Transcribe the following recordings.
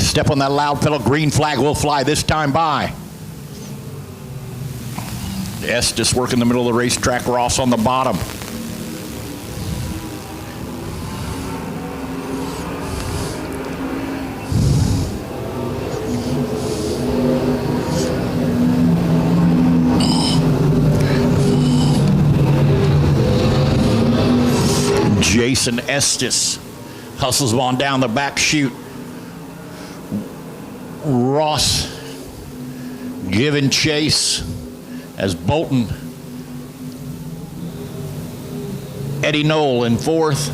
Step on that loud pedal, green flag will fly this time by. Estes working the middle of the racetrack, Ross on the bottom. Jason Estes hustles on down the back chute. Ross giving chase as Bolton, Eddie Knoll in fourth,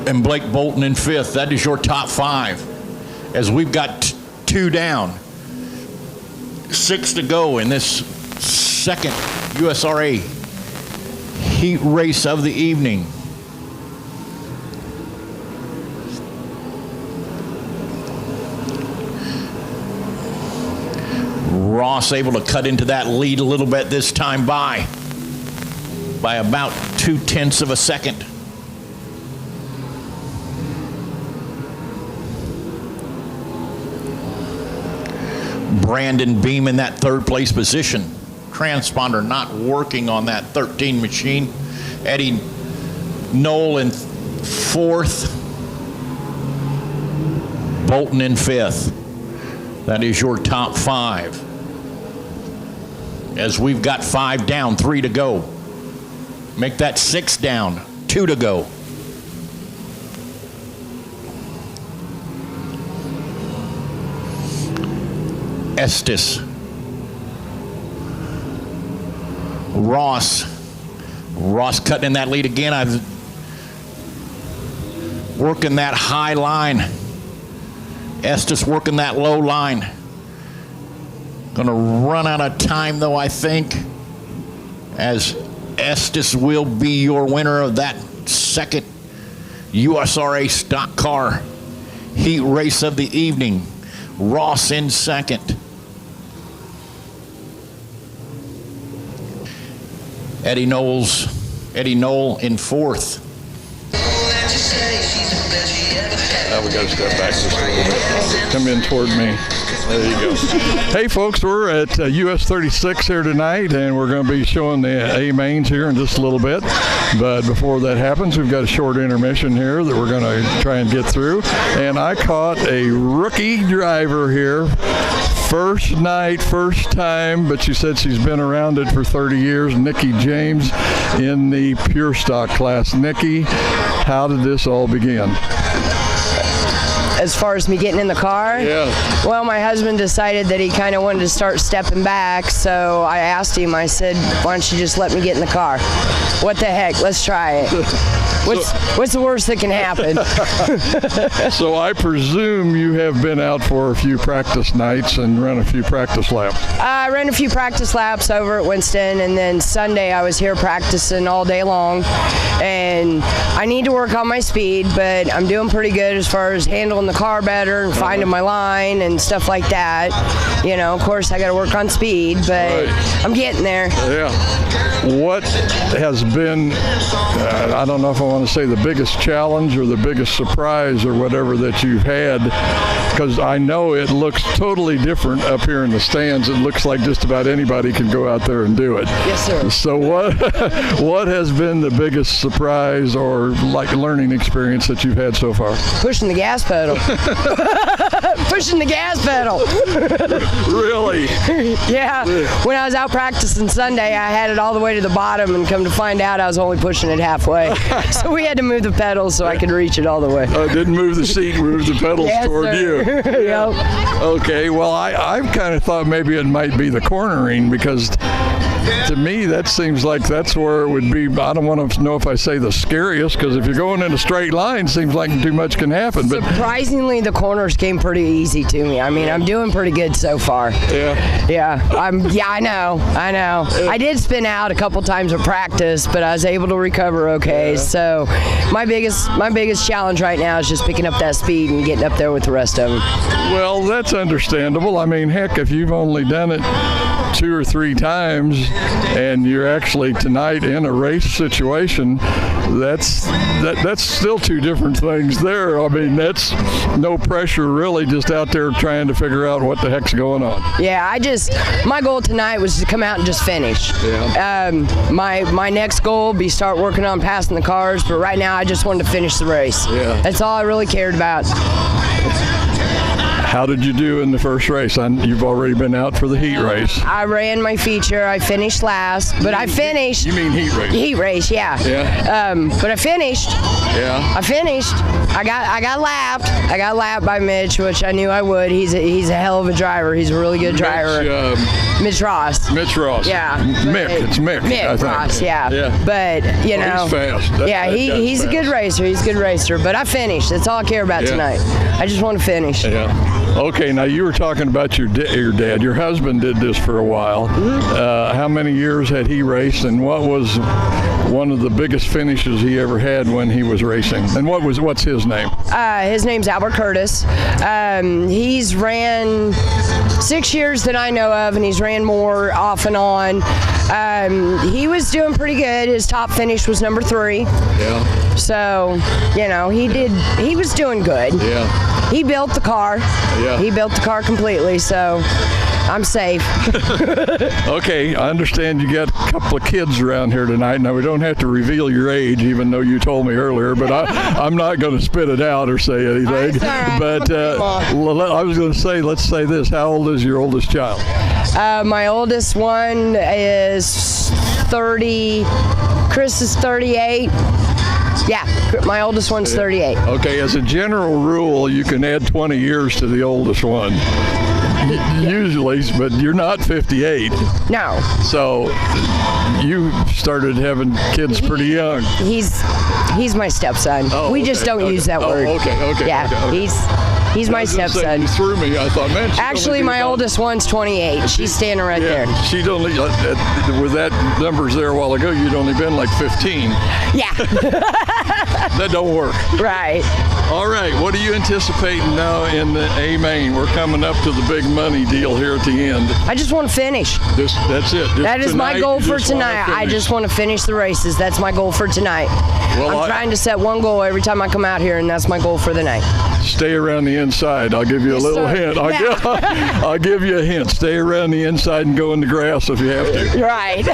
and Blake Bolton in fifth. That is your top five, as we've got two down. 6 to go in this second USRA heat race of the evening. Ross able to cut into that lead a little bit this time by about 0.2 of a second. Brandon Beam in that third place position. Transponder not working on that 13 machine. Eddie Knoll in fourth. Bolton in fifth. That is your top five. As we've got 5 down, 3 to go. Make that 6 down, 2 to go. Estes. Ross cutting in that lead again. I'm working that high line. Estes working that low line. Gonna run out of time though, I think, as Estes will be your winner of that second USRA stock car heat race of the evening. Ross in second. Eddie Knoll in fourth. Now we got to step back just a little bit. Come in toward me. There you go. Hey folks, we're at US 36 here tonight, and we're going to be showing the A mains here in just a little bit. But before that happens, we've got a short intermission here that we're going to try and get through. And I caught a rookie driver here. First night, first time, but she said she's been around it for 30 years. Nikki James in the pure stock class. Nikki, how did this all begin? As far as me getting in the car? Yeah. Well, my husband decided that he kind of wanted to start stepping back, so I asked him, I said, why don't you just let me get in the car? What the heck, let's try it. What's the worst that can happen? So I presume you have been out for a few practice nights and run a few practice laps. I ran a few practice laps over at Winston, and then Sunday I was here practicing all day long. And I need to work on my speed, but I'm doing pretty good as far as handling the car better and finding my line and stuff like that. You know, of course I got to work on speed, but I'm getting there. Yeah. What has been, I don't know if I want to say the biggest challenge or the biggest surprise or whatever that you've had, because I know it looks totally different up here in the stands. It looks like just about anybody can go out there and do it. Yes, sir. So what has been the biggest surprise or like learning experience that you've had so far? Pushing the gas pedal. Pushing the gas pedal. Really? Yeah. When I was out practicing Sunday, I had it all the way to the bottom, and come to find out I was only pushing it halfway. So we had to move the pedals so I could reach it all the way. Didn't move the seat, moved the pedals toward sir. you. Yep. Okay, well, I kind of thought maybe it might be the cornering, because to me that seems like that's where it would be. I don't want to know if I say the scariest, because if you're going in a straight line, seems like too much can happen. But surprisingly, the corners came pretty easy to me. I mean, I'm doing pretty good so far. Yeah. Yeah. I know. I did spin out a couple times at practice, but I was able to recover okay. Yeah. So So my biggest challenge right now is just picking up that speed and getting up there with the rest of them. Well, that's understandable. I mean, heck, if you've only done it 2 or 3 times and you're actually tonight in a race situation, that's still 2 different things there. I mean, that's no pressure really, just out there trying to figure out what the heck's going on. Yeah, my goal tonight was to come out and just finish. Yeah. My next goal will be start working on passing the cars, but right now I just wanted to finish the race. Yeah. That's all I really cared about. How did you do in the first race? You've already been out for the heat race. I ran my feature. I finished last, but I finished. You mean heat race? Heat race, yeah. Yeah. But I finished. Yeah. I finished. I got lapped. I got lapped by Mitch, which I knew I would. He's a hell of a driver. He's a really good driver. Mitch Ross. Mitch Ross. Yeah. It's Mick. Mick I think. Ross, yeah. Yeah. But you know. He's fast. Yeah, he's a good racer. He's a good racer. But I finished. That's all I care about tonight. I just want to finish. Yeah. Okay, now you were talking about your dad. Your husband did this for a while. How many years had he raced, and what was one of the biggest finishes he ever had when he was racing? And what's his name? His name's Albert Curtis. He's ran 6 years that I know of, and he's ran more off and on. He was doing pretty good. His top finish was number 3. Yeah. So, you know, he was doing good. Yeah. He built the car. Yeah. He built the car completely, so I'm safe. Okay, I understand you got a couple of kids around here tonight. Now, we don't have to reveal your age, even though you told me earlier, but I'm not going to spit it out or say anything. That's all right. But I was going to say, let's say this. How old is your oldest child? My oldest one is 30. Chris is 38. Yeah, my oldest one's 38. Okay, as a general rule, you can add 20 years to the oldest one. Usually, but you're not 58. No. So you started having kids pretty young. He's my stepson. We just don't use that word. Okay. Yeah, he's my stepson. You threw me. I thought, man. Actually, my oldest one's 28. She's standing right there. She'd only, with that numbers there a while ago, you'd only been like 15. Yeah. That don't work. Right. All right, what are you anticipating now in the A main? We're coming up to the big money deal here at the end. I just want to finish. That's it. That is my goal for tonight. I just want to finish the races. That's my goal for tonight. Well, I'm trying to set one goal every time I come out here, and that's my goal for the night. Stay around the inside. I'll give you a little hint. I'll give you a hint. Stay around the inside and go in the grass if you have to. Right.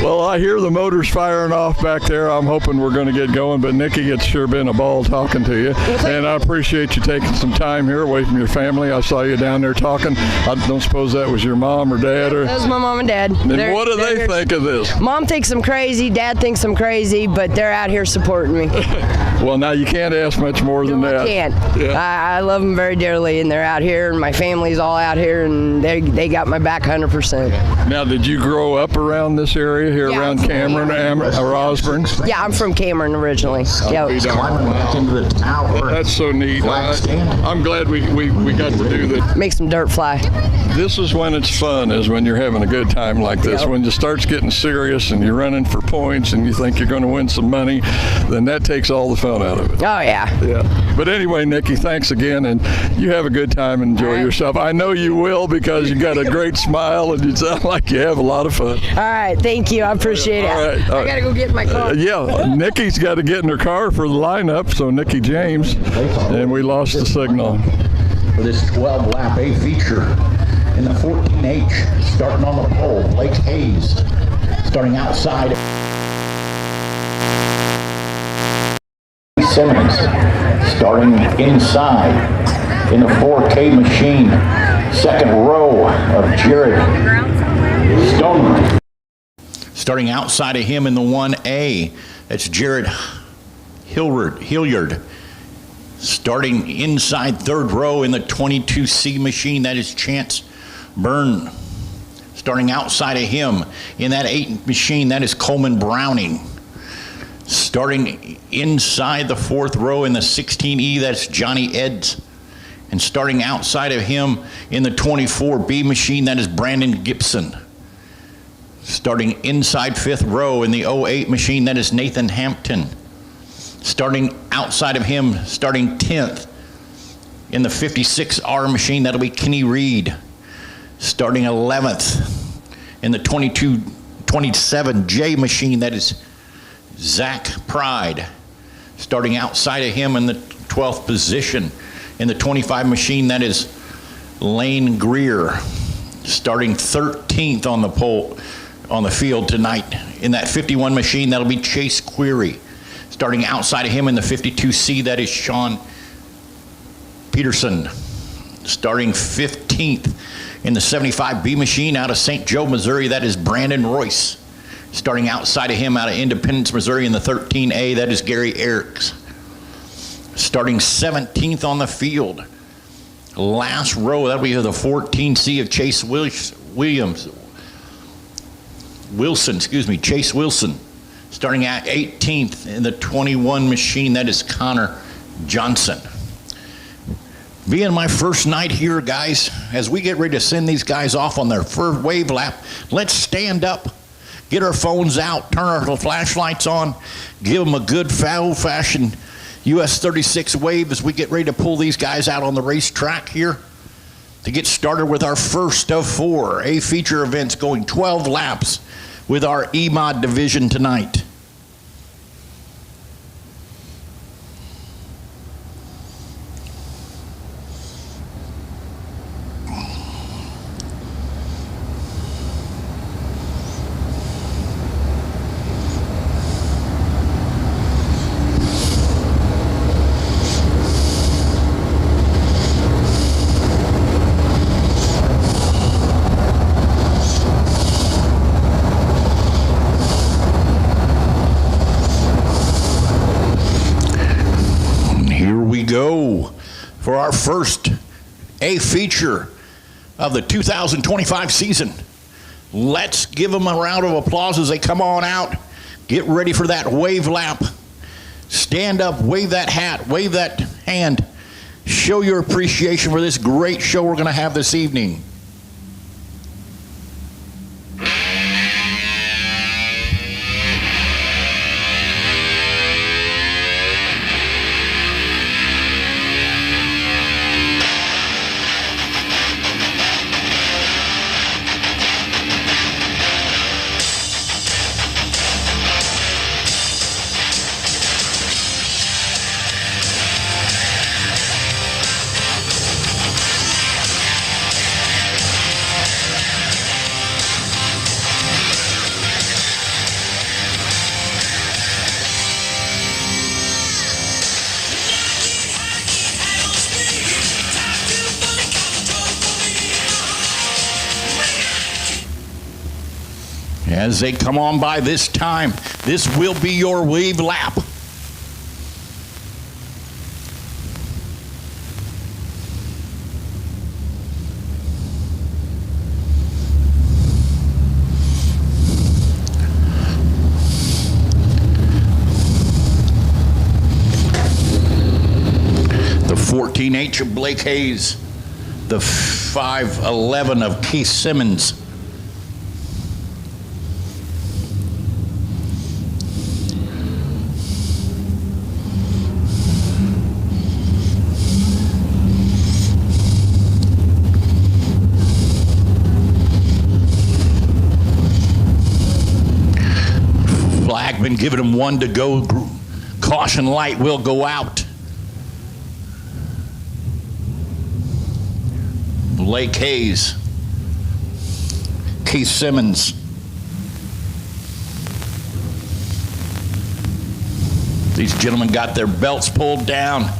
Well, I hear the motors firing off back there. I'm hoping we're going to get going, but Nikki, it's sure been a ball talking to you. And I appreciate you taking some time here away from your family. I saw you down there talking. I don't suppose that was your mom or dad? Or That was my mom and dad. And what do they think of this? Mom thinks I'm crazy, Dad thinks I'm crazy, but they're out here supporting me. Well, now you can't ask much more than that. I can't. Yeah. I love them very dearly, and they're out here, and my family's all out here, and they got my back 100%. Now, did you grow up around this area here, around Cameron or Osborne? Yeah, I'm from Cameron originally. Climbing back into the tower. That's so neat. I'm glad we got to do that. Make some dirt fly. This is when it's fun, is when you're having a good time like this. Yep. When it starts getting serious and you're running for points and you think you're going to win some money, then that takes all the fun out of it. Oh, yeah. Yeah. But anyway, Nikki, thanks again, and you have a good time and enjoy yourself. I know you will, because you got a great smile and you sound like you have a lot of fun. All right. Thank you. I appreciate it. All right. I got to go get in my car. Yeah, Nikki's got to get in her car for the lineup, so Nikki James, and we lost the signal. For this 12-lap A feature in the 14H, starting on the pole, Blake Hayes, starting outside. Simmons, starting inside in the 4K machine, second row of Jared Stoneman. Starting outside of him in the 1A, that's Jared Hilliard. Starting inside third row in the 22C machine, that is Chance Byrne. Starting outside of him in that 8 machine, that is Coleman Browning. Starting inside the fourth row in the 16E, that's Johnny Eds. And starting outside of him in the 24B machine, that is Brandon Gibson. Starting inside 5th row in the 08 machine, that is Nathan Hampton. Starting outside of him, starting 10th in the 56R machine, that'll be Kenny Reed. Starting 11th in the 27J machine, that is Zach Pride. Starting outside of him in the 12th position in the 25 machine, that is Lane Greer. Starting 13th on the pole, on the field tonight in that 51 machine, that'll be Chase Query. Starting outside of him in the 52C, that is Sean Peterson. Starting 15th in the 75B machine out of St. Joe, Missouri, that is Brandon Royce. Starting outside of him out of Independence, Missouri in the 13A, that is Gary Eriks. Starting 17th on the field, last row, that'll be the 14C of Chase Chase Wilson. Starting at 18th in the 21 machine, that is Connor Johnson. Being my first night here, guys, as we get ready to send these guys off on their first wave lap, let's stand up, get our phones out, turn our flashlights on, give them a good old-fashioned US 36 wave as we get ready to pull these guys out on the racetrack here to get started with our first of 4 A feature events going 12 laps with our E-mod division tonight. Go for our first A feature of the 2025 season. Let's give them a round of applause as they come on out. Get ready for that wave lap. Stand up, wave that hat, wave that hand. Show your appreciation for this great show we're going to have this evening. As they come on by this time, this will be your wave lap. The 14H of Blake Hayes, the 511 of Keith Simmons, been giving them one to go. Caution light will go out. Blake Hayes, Keith Simmons. These gentlemen got their belts pulled down,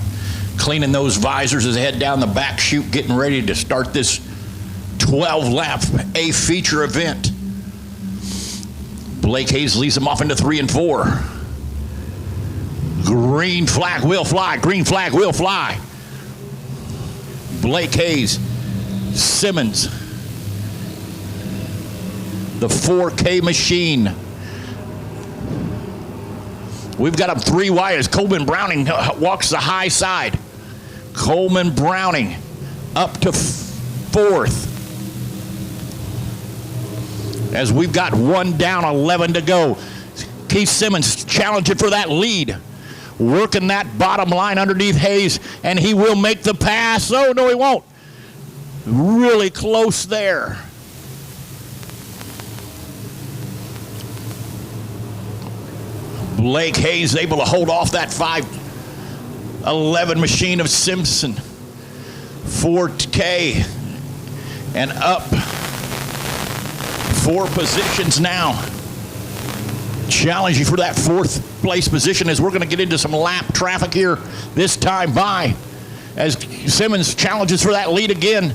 cleaning those visors as they head down the back chute, getting ready to start this 12-lap A feature event. Blake Hayes leads them off into 3 and 4. Green flag will fly. Green flag will fly. Blake Hayes, Simmons, the 4K machine. We've got them 3 wide as Coleman Browning walks the high side. Coleman Browning up to 4th. as we've got 1 down, 11 to go. Keith Simmons challenging for that lead. Working that bottom line underneath Hayes, and he will make the pass. Oh, no, he won't. Really close there. Blake Hayes able to hold off that 5'11" machine of Simpson. 4K and up 4 positions now. Challenging for that 4th place position as we're going to get into some lap traffic here this time by as Simmons challenges for that lead again.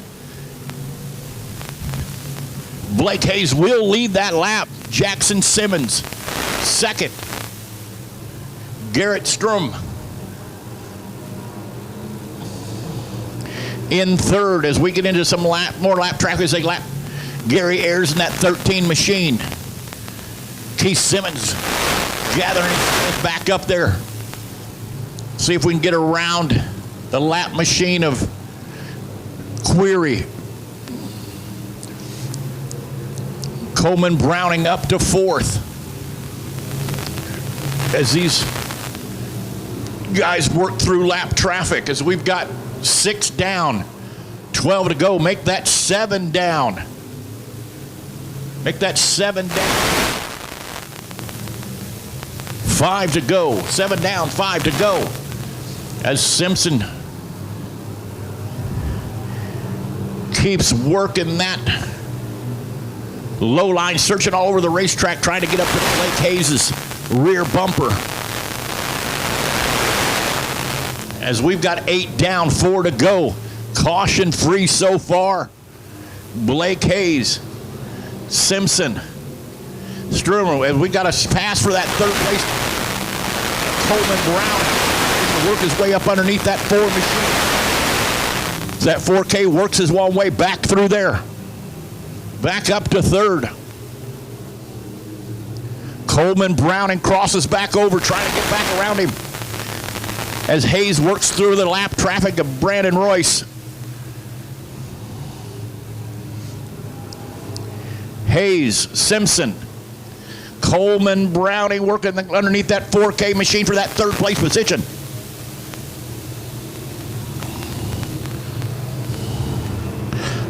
Blake Hayes will lead that lap. Jackson Simmons second. Garrett Strum in third as we get into some more lap traffic as they lap Gary Ayers in that 13 machine. Keith Simmons gathering his back up there. See if we can get around the lap machine of Query. Coleman Browning up to 4th. As these guys work through lap traffic, as we've got 6 down, 12 to go. Make that 7 down. Make that 7 down. 5 to go. 7 down, 5 to go. As Simpson keeps working that low line, searching all over the racetrack, trying to get up to Blake Hayes' rear bumper. As we've got 8 down, 4 to go. Caution free so far. Blake Hayes, Simpson, Sturmer, and we got a pass for that 3rd place. Coleman Brown to work his way up underneath that 4 machine. So that 4K works his one way back through there. Back up to 3rd. Coleman Browning crosses back over, trying to get back around him as Hayes works through the lap traffic of Brandon Royce. Hayes, Simpson, Coleman Browning working underneath that 4K machine for that 3rd place position.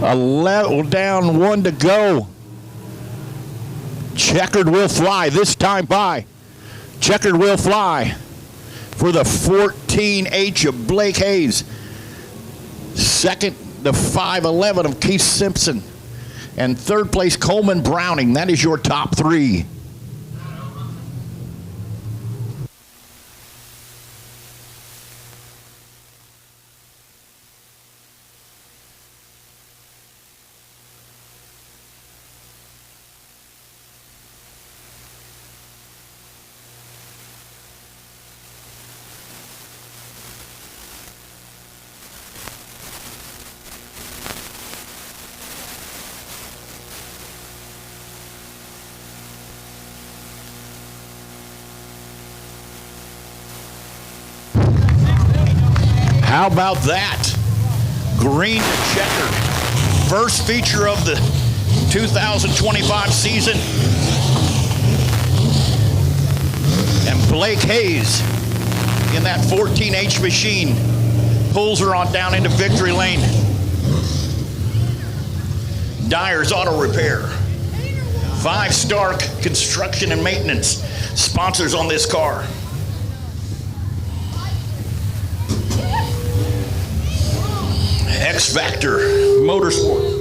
A level down, 1 to go. Checkered will fly this time by. Checkered will fly for the 14H of Blake Hayes. Second, the 5'11" of Keith Simpson. And 3rd place, Coleman Browning. That is your top 3. How about that? Green to checkered. First feature of the 2025 season. And Blake Hayes in that 14H machine pulls her on down into victory lane. Dyer's Auto Repair. 5-star construction and maintenance sponsors on this car. X Factor Motorsport.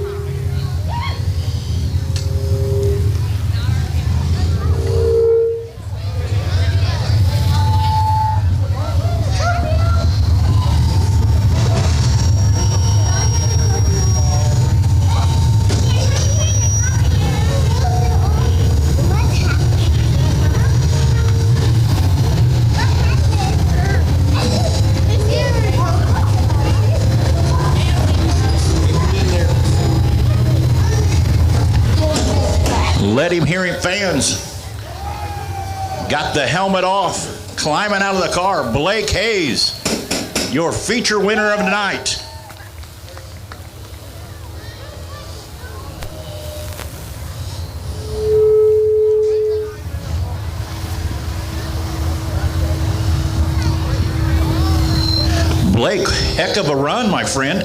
Let him hear him, fans. Got the helmet off, climbing out of the car. Blake Hayes, your feature winner of the night. Blake, heck of a run, my friend.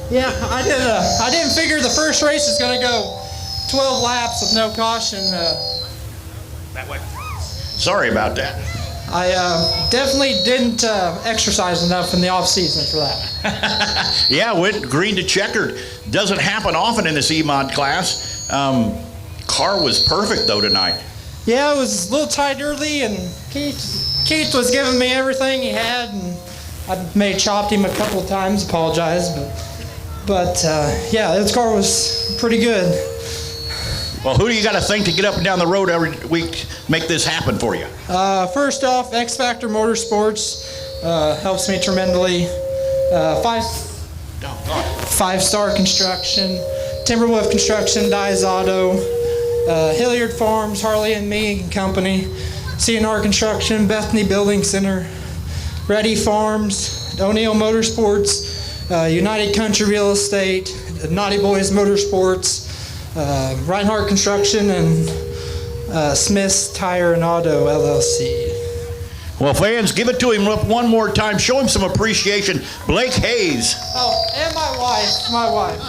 Yeah, I didn't figure the first race is going to go 12 laps with no caution. That way. Sorry about that. I definitely didn't exercise enough in the off season for that. Yeah, went green to checkered. Doesn't happen often in this E-mod class. Car was perfect though tonight. Yeah, it was a little tight early, and Keith was giving me everything he had, and I may have chopped him a couple of times. Apologize, but yeah, this car was pretty good. Well, who do you got to thank to get up and down the road every week, make this happen for you? First off, X Factor Motorsports helps me tremendously. Five Star Construction, Timberwolf Construction, Dyes Auto, Hilliard Farms, Harley and Me and Company, CNR Construction, Bethany Building Center, Ready Farms, O'Neill Motorsports, United Country Real Estate, Naughty Boys Motorsports, Reinhardt Construction, and Smith's Tire and Auto LLC. Well, fans, give it to him one more time. Show him some appreciation. Blake Hayes. Oh, and my wife.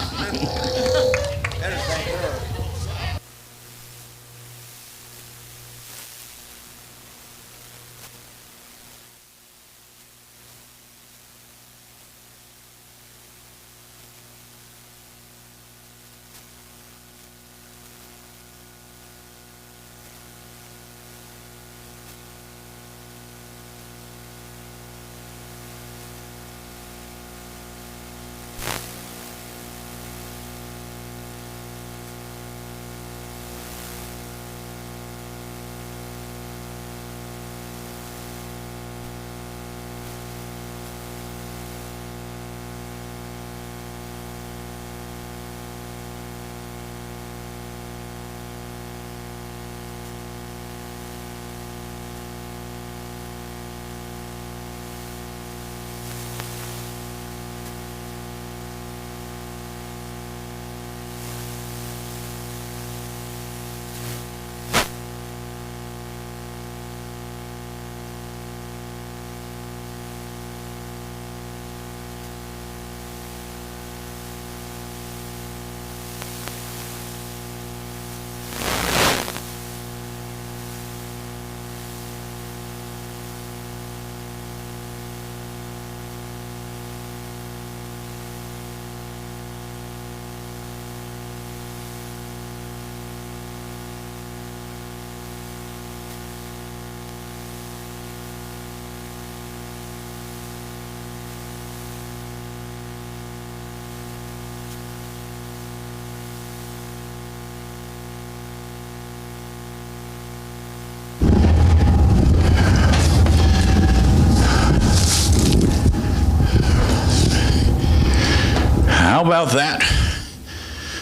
How about that?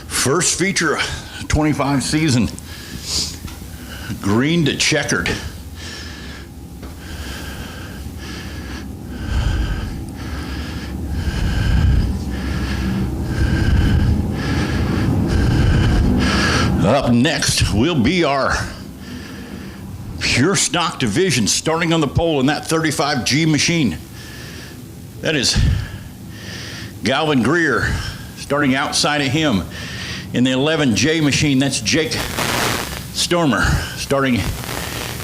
First feature of 25 season, green to checkered. Up next will be our pure stock division, starting on the pole in that 35G machine. That is Galvin Greer. Starting outside of him in the 11J machine, that's Jake Stormer. Starting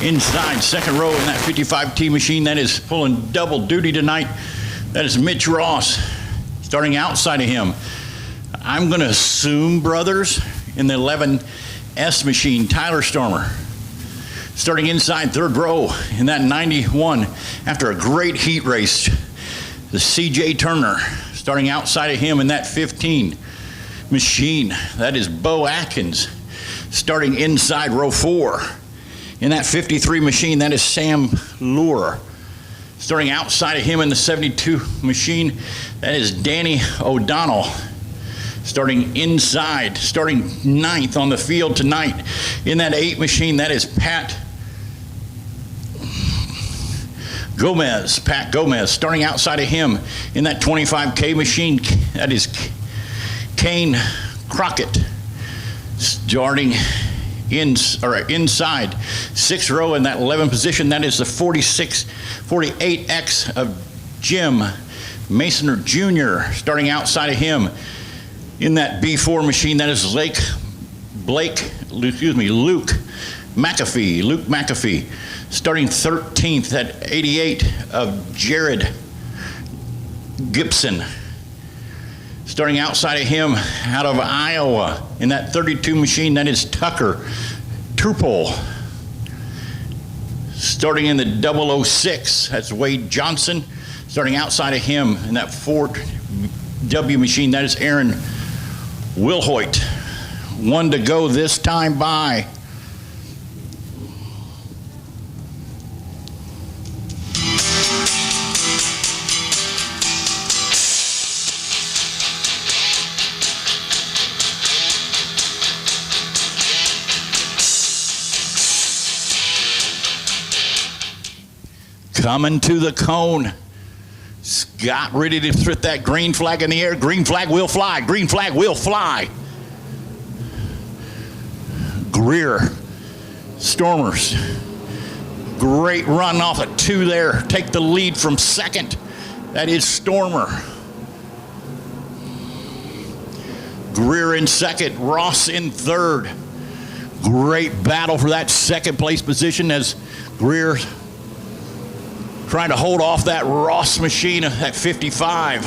inside, second row in that 55T machine, that is pulling double duty tonight. That is Mitch Ross. Starting outside of him, I'm going to assume, brothers, in the 11S machine, Tyler Stormer. Starting inside, third row in that 91, after a great heat race, the CJ Turner. Starting outside of him in that 15 machine, that is Bo Atkins. Starting inside row 4 in that 53 machine, that is Sam Lure. Starting outside of him in the 72 machine, that is Danny O'Donnell. Starting inside, starting 9th on the field tonight in that 8 machine, that is Pat Gomez. Starting outside of him in that 25K machine, that is Kane Crockett. Starting inside, 6th row in that 11 position, that is the 48X of Jim Masoner Jr. Starting outside of him in that B4 machine, that is Luke McAfee. Luke McAfee. Starting 13th at 88 of Jared Gibson. Starting outside of him out of Iowa in that 32 machine, that is Tucker Turpole. Starting in the 006, that's Wade Johnson. Starting outside of him in that 4W machine, that is Aaron Wilhoit. One to go this time by. Coming to the cone. Scott ready to throw that green flag in the air. Green flag will fly. Green flag will fly. Greer, Stormers. Great run off of 2 there. Take the lead from second. That is Stormer. Greer in second. Ross in third. Great battle for that second place position as Greer trying to hold off that Ross machine at 55.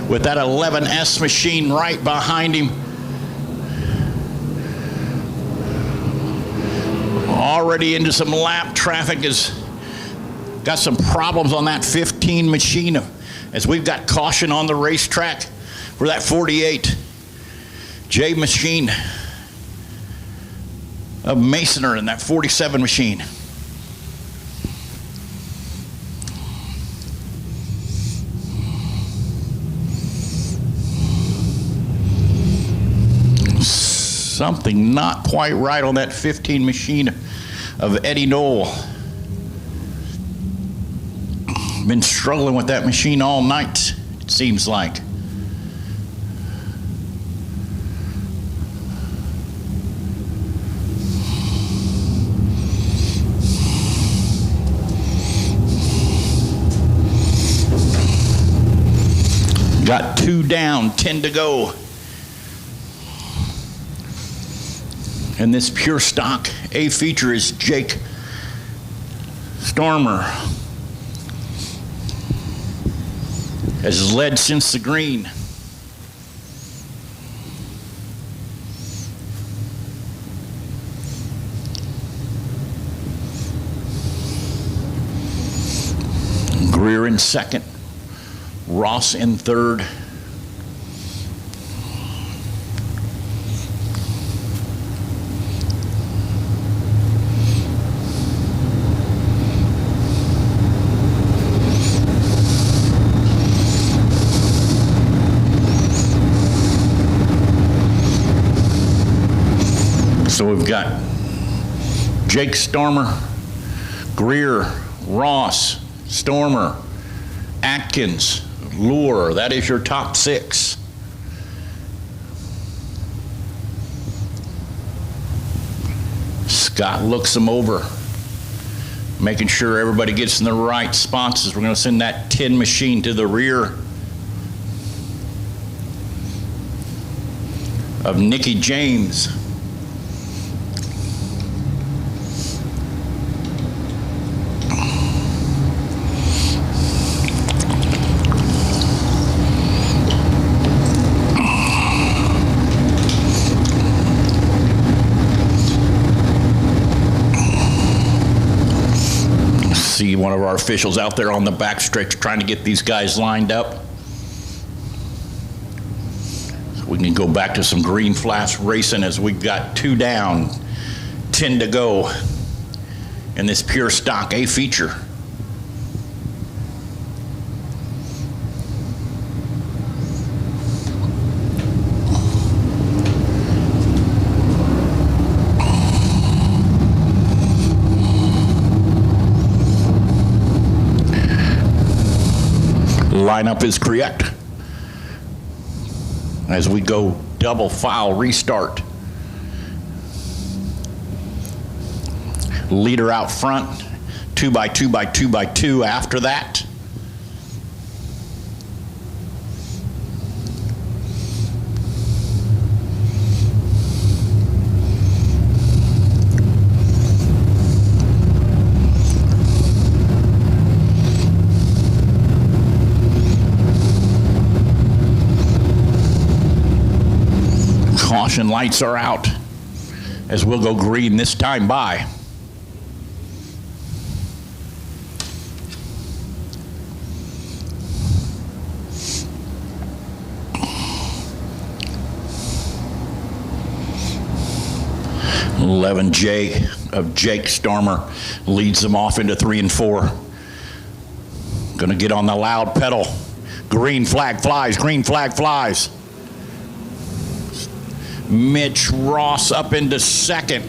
With that 11S machine right behind him. Already into some lap traffic, has got some problems on that 15 machine as we've got caution on the racetrack for that 48 J machine of Masoner in that 47 machine. Something not quite right on that 15 machine of Eddie Knoll. Been struggling with that machine all night, it seems like. Got 2 down, 10 to go. And this pure stock A feature is Jake Stormer. Has led since the green. Greer in second. Ross in third. So we've got Jake Stormer, Greer, Ross, Stormer, Atkins, Lure. That is your top 6. Scott looks them over, making sure everybody gets in the right spots as we're going to send that 10 machine to the rear of Nikki James. See one of our officials out there on the backstretch trying to get these guys lined up. So we can go back to some green flash racing as we've got 2 down, 10 to go in this pure stock A feature. Lineup is correct as we go double file restart. leader out front, 2 by 2 by 2 by 2 after that. Caution lights are out as we'll go green this time by. J of Jake Stormer leads them off into 3 and 4. Gonna get on the loud pedal. Green flag flies, green flag flies. Mitch Ross up into second.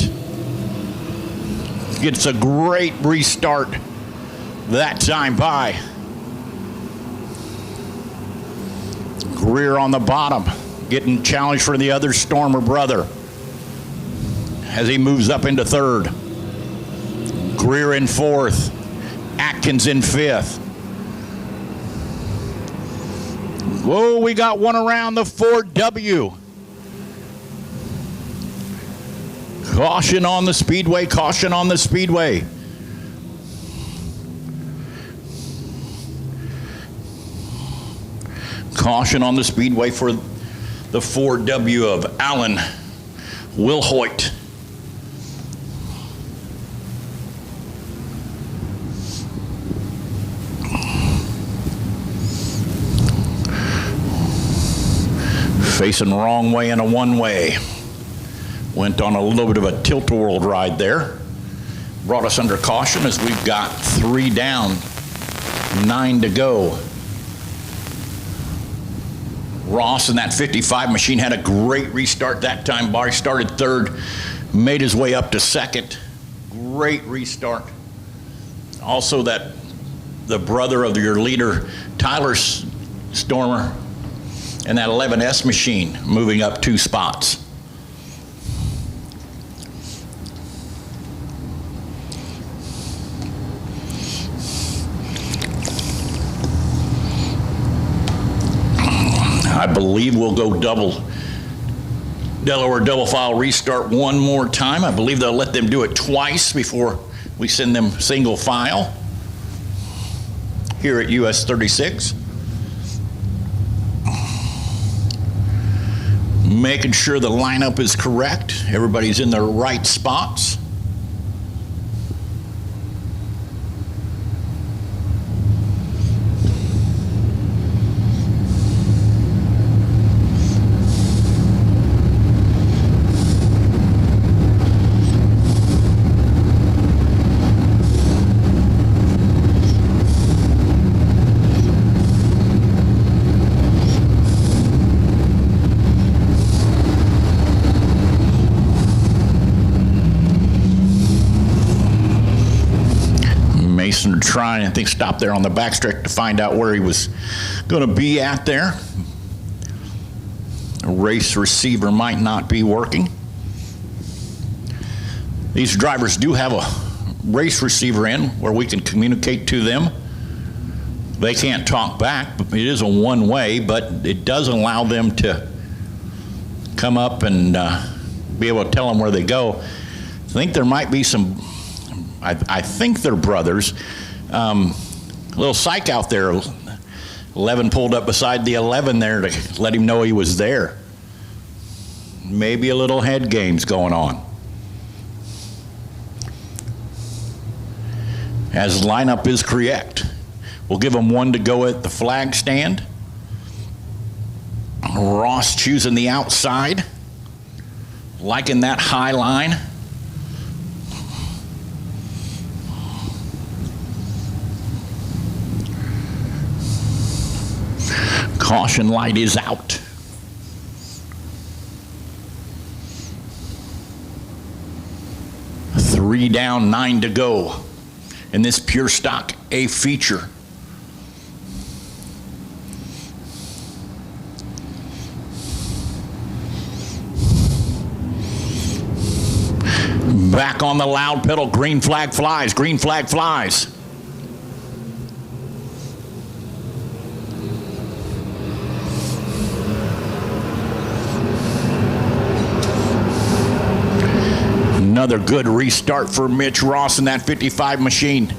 Gets a great restart that time by. Greer on the bottom, getting challenged for the other Stormer brother as he moves up into third. Greer in fourth, Atkins in fifth. Whoa, we got one around the 4W. Caution on the speedway, caution on the speedway. Caution on the speedway for the 4W of Alan Wilhoit. Facing the wrong way in a one-way. Went on a little bit of a tilt-a-whirl ride there. Brought us under caution as we've got 3 down, 9 to go. Ross in that 55 machine had a great restart that time. Barry started third, made his way up to second. Great restart. Also the brother of your leader, Tyler Stormer, and that 11S machine moving up 2 spots. I believe we'll go Delaware double file restart one more time. I believe they'll let them do it twice before we send them single file here at US 36. Making sure the lineup is correct. Everybody's in their right spots. Mason trying, I think, stop there on the backstretch to find out where he was going to be at there. A race receiver might not be working. These drivers do have a race receiver in where we can communicate to them. They can't talk back. It is a one-way, but it does allow them to come up and be able to tell them where they go. I think there might be some, I think they're brothers. A little psych out there. 11 pulled up beside the 11 there to let him know he was there. Maybe a little head games going on. As lineup is correct, we'll give them 1 to go at the flag stand. Ross choosing the outside, liking that high line. Caution light is out. Three down, 9 to go in this pure stock A feature. Back on the loud pedal. Green flag flies. Green flag flies. Another good restart for Mitch Ross in that 55 machine.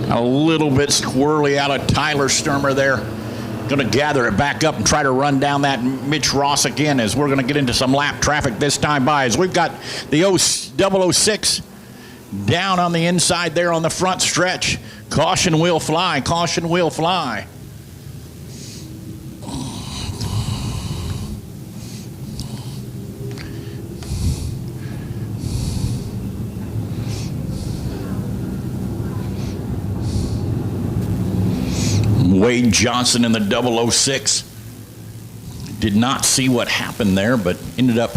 A little bit squirrely out of Tyler Sturmer there. Going to gather it back up and try to run down that Mitch Ross again as we're going to get into some lap traffic this time by. As we've got the 006 down on the inside there on the front stretch. Caution will fly. Caution will fly. Wade Johnson in the 006 did not see what happened there, but ended up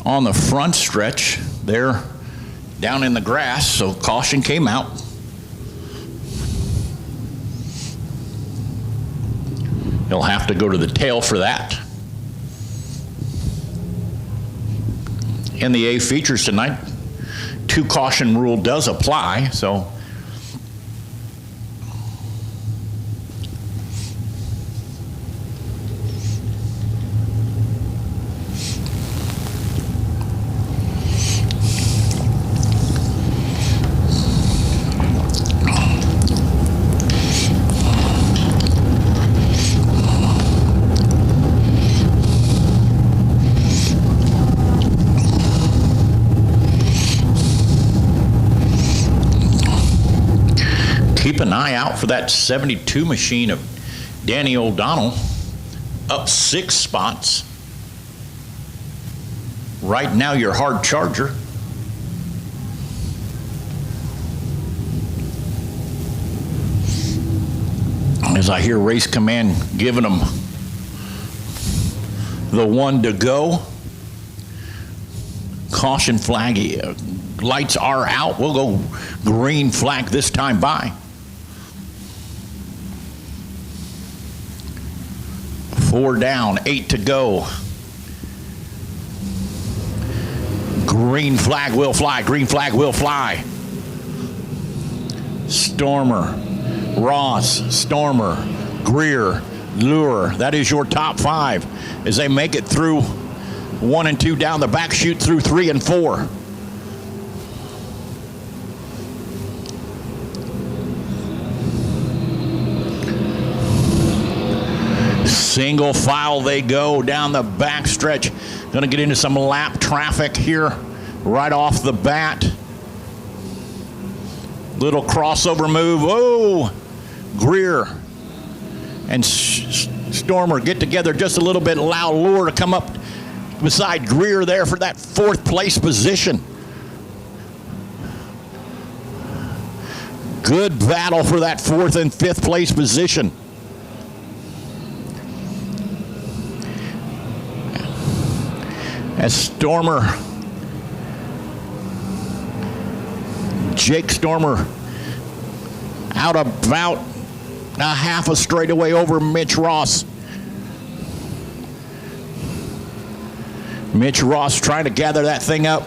on the front stretch there down in the grass, so caution came out. He'll have to go to the tail for that. In the A features tonight, 2 caution rule does apply, so keep an eye out for that 72 machine of Danny O'Donnell, up 6 spots. Right now, your hard charger. As I hear Race Command giving them the 1 to go. Caution flag, lights are out. We'll go green flag this time by. 4 down, 8 to go. Green flag will fly. Green flag will fly. Stormer, Ross, Stormer, Greer, Lure. That is your top 5 as they make it through 1 and 2 down the back chute through 3 and 4. Single file they go down the back stretch. Going to get into some lap traffic here right off the bat. Little crossover move. Oh, Greer and Stormer get together just a little bit. Allow Lure to come up beside Greer there for that 4th place position. Good battle for that 4th and 5th place position. As Stormer, Jake Stormer, out about a half a straightaway over Mitch Ross. Mitch Ross trying to gather that thing up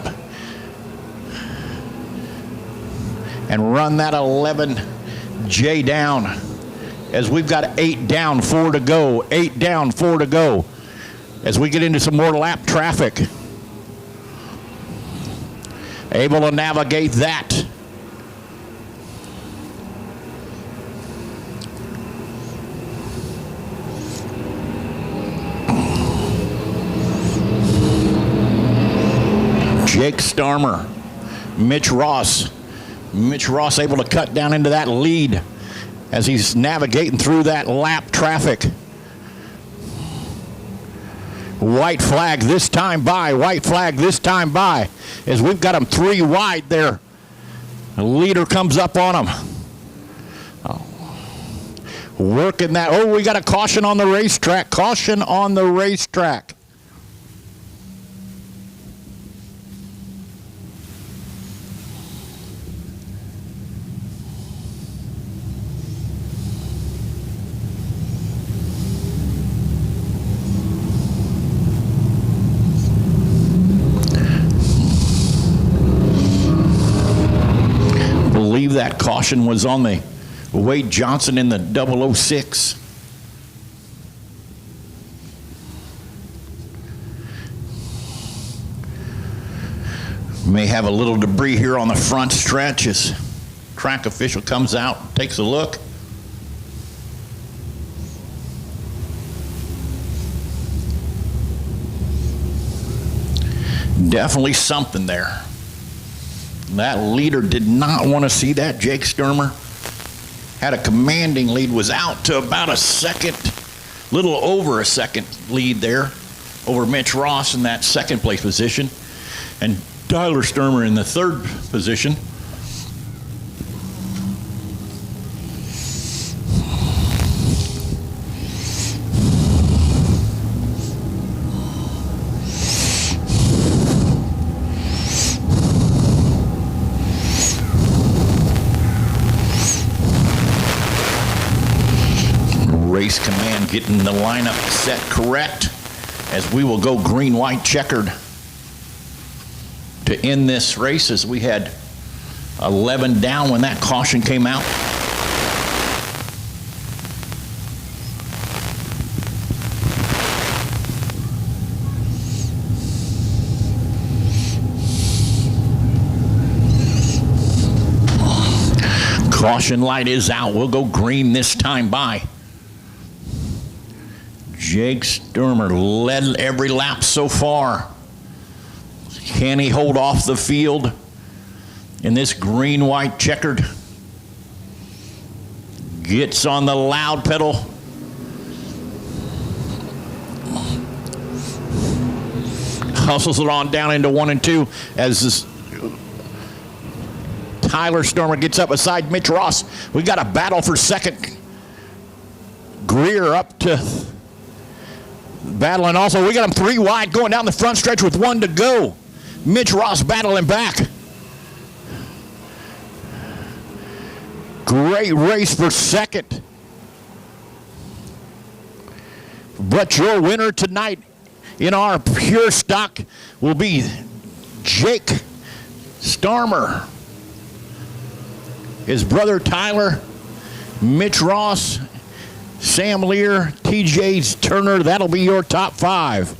and run that 11J down as we've got 8 down, 4 to go. 8 down, 4 to go. As we get into some more lap traffic. Able to navigate that. Jake Stormer, Mitch Ross. Mitch Ross able to cut down into that lead as he's navigating through that lap traffic. White flag this time by. White flag this time by. As we've got them 3 wide there. The leader comes up on them. Oh. Working that. Oh, we got a caution on the racetrack. Caution on the racetrack. that caution was on the Wade Johnson in the 006. May have a little debris here on the front stretch as track official comes out, takes a look. Definitely something there. That leader did not want to see that. Jake Sturmer had a commanding lead, was out to about a second, little over a second lead there over Mitch Ross in that second place position. And Tyler Sturmer in the third position. Race command getting the lineup set correct as we will go green, white, checkered to end this race, as we had 11 down when that caution came out. Caution light is out. We'll go green this time by. Jake Sturmer led every lap so far. Can he hold off the field in this green-white checkered? Gets on the loud pedal. Hustles it on down into 1 and 2 as this Tyler Sturmer gets up beside Mitch Ross. We got a battle for second. Greer up to battling also. We got him 3 wide going down the front stretch with 1 to go. Mitch Ross battling back. Great race for second. But your winner tonight in our pure stock will be Jake Sturmer. His brother Tyler, Mitch Ross, Sam Lear, TJ Turner. That'll be your top 5.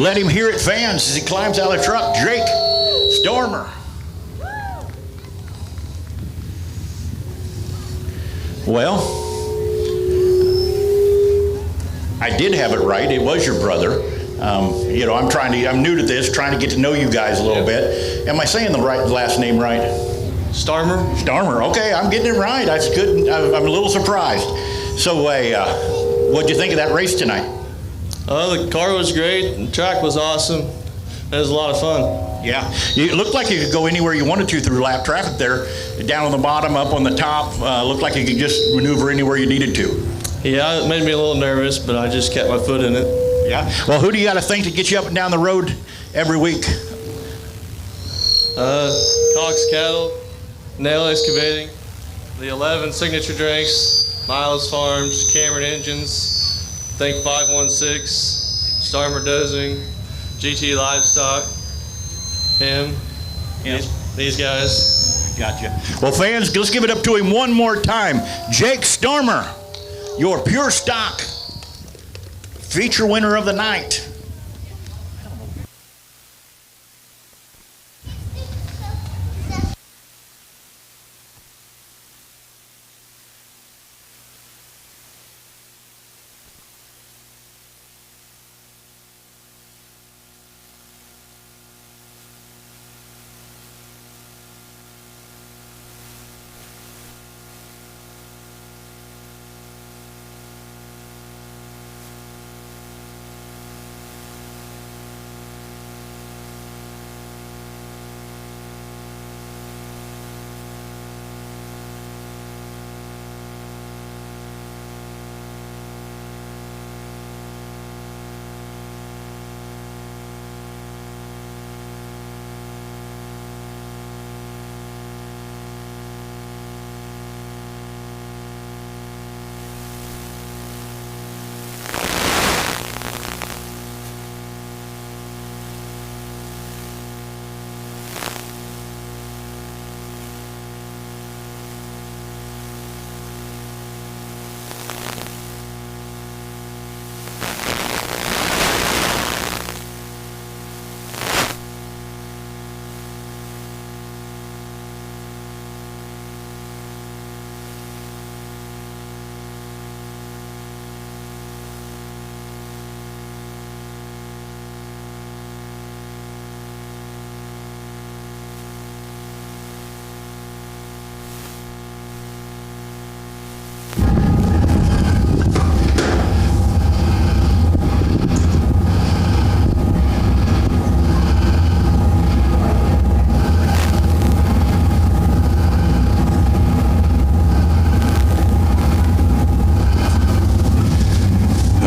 Let him hear it, fans, as he climbs out of the truck. Jake Stormer. Well, I did have it right. It was your brother. You know, I'm new to this, trying to get to know you guys a little bit. Am I saying the last name right? Starmer. Starmer. Okay, I'm getting it right. That's good. I'm a little surprised. So, what'd you think of that race tonight? The car was great. The track was awesome. It was a lot of fun. Yeah, it looked like you could go anywhere you wanted to through lap traffic there. Down on the bottom, up on the top. Looked like you could just maneuver anywhere you needed to. Yeah, it made me a little nervous, but I just kept my foot in it. Yeah. Well, who do you got to thank to get you up and down the road every week? Cox Cattle, Nail Excavating, the 11 Signature Drinks, Miles Farms, Cameron Engines, Think 516, Starmer Dozing, GT Livestock, him, these guys. Gotcha. Well, fans, let's give it up to him one more time. Jake Stormer, your pure stock feature winner of the night.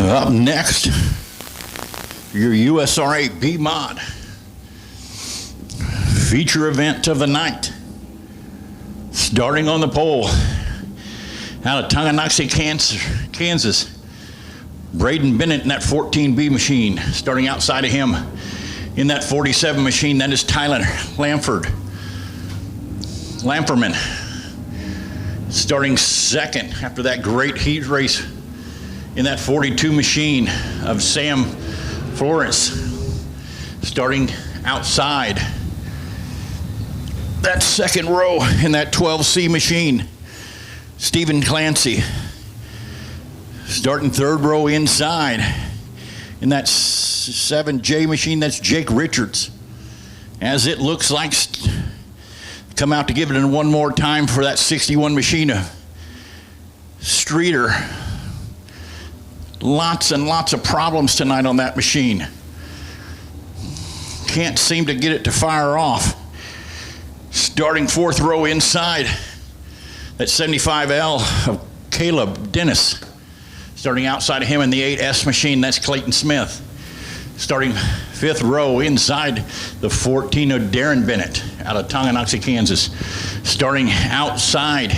Up next, your USRA B-mod feature event of the night. Starting on the pole out of Tonganoxie, Kansas. Braden Bennett in that 14B machine. Starting outside of him in that 47 machine, that is Tyler Lamperman. Starting second after that great heat race in that 42 machine of Sam Florence. Starting outside that second row in that 12C machine, Stephen Clancy. Starting third row inside in that 7J machine, that's Jake Richards. As it looks like, come out to give it in one more time for that 61 machine of Streeter. Lots and lots of problems tonight on that machine. Can't seem to get it to fire off. Starting fourth row inside, that 75L of Caleb Dennis. Starting outside of him in the 8S machine, that's Clayton Smith. Starting fifth row inside the 14 of Darren Bennett out of Tonganoxie, Kansas. Starting outside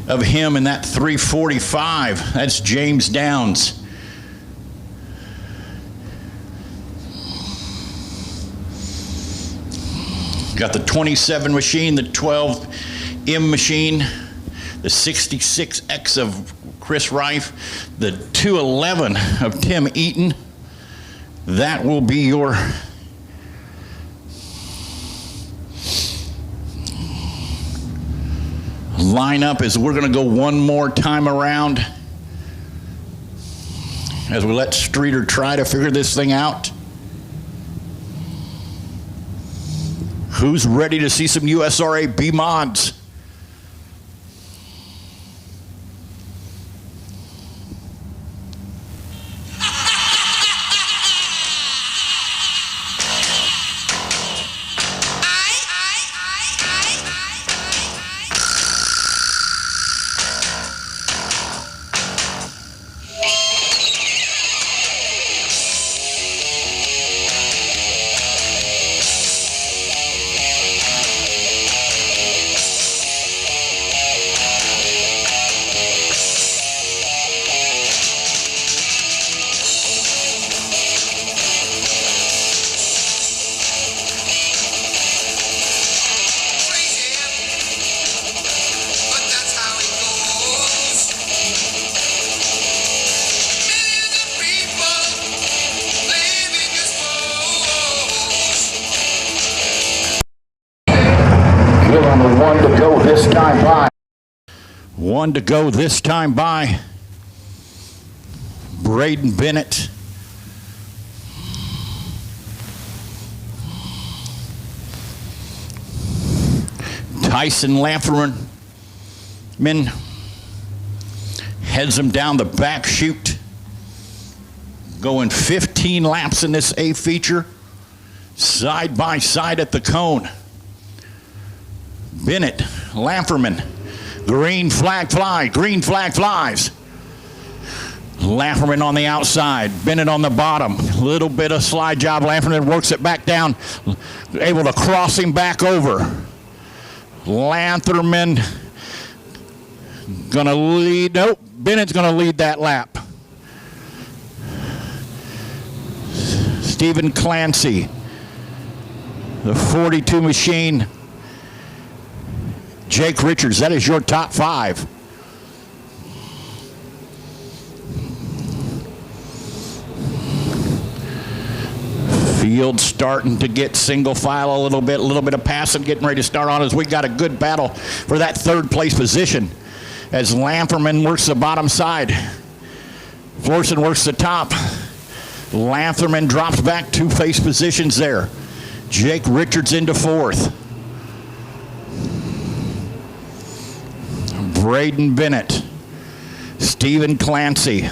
of him in that 345, that's James Downs. Got the 27 machine, the 12M machine, the 66X of Chris Reif, the 211 of Tim Eaton, That will be your lineup as we're going to go one more time around as we let Streeter try to figure this thing out. Who's ready to see some USRA B-mods? One to go this time by. One to go this time by. Braden Bennett. Tyson Lafferman heads him down the back chute. Going 15 laps in this A feature. Side by side at the cone. Bennett, Lafferman, green flag flies. Lafferman on the outside, Bennett on the bottom. Little bit of slide job, Lafferman works it back down, able to cross him back over. Lafferman gonna lead, nope, Bennett's gonna lead that lap. Stephen Clancy, the 42 machine. Jake Richards, that is your top 5. Field starting to get single file a little bit of passing, getting ready to start on as we got a good battle for that 3rd place position as Lafferman works the bottom side. Florson works the top. Lafferman drops back 2 face positions there. Jake Richards into 4th. Braden Bennett, Stephen Clancy,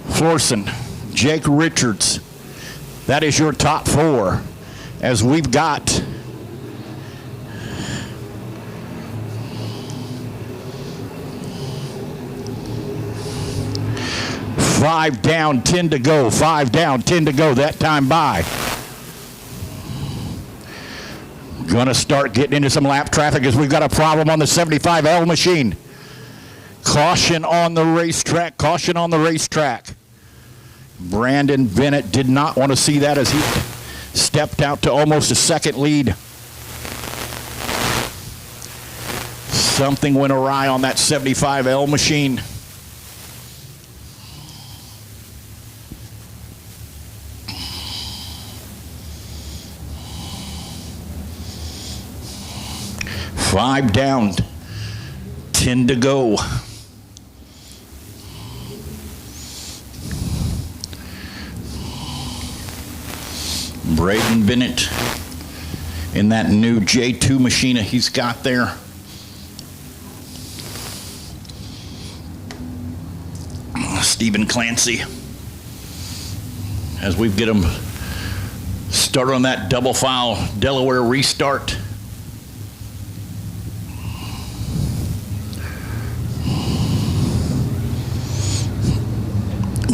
Florson, Jake Richards. That is your top 4 as we've got five down, 10 to go. 5 down, 10 to go that time by. Gonna start getting into some lap traffic as we've got a problem on the 75L machine. Caution on the racetrack, caution on the racetrack. Brandon Bennett did not want to see that as he stepped out to almost a 2nd lead. Something went awry on that 75L machine. Five down, 10 to go. Braden Bennett in that new J2 machine he's got there. Stephen Clancy as we get him started on that double file Delaware restart.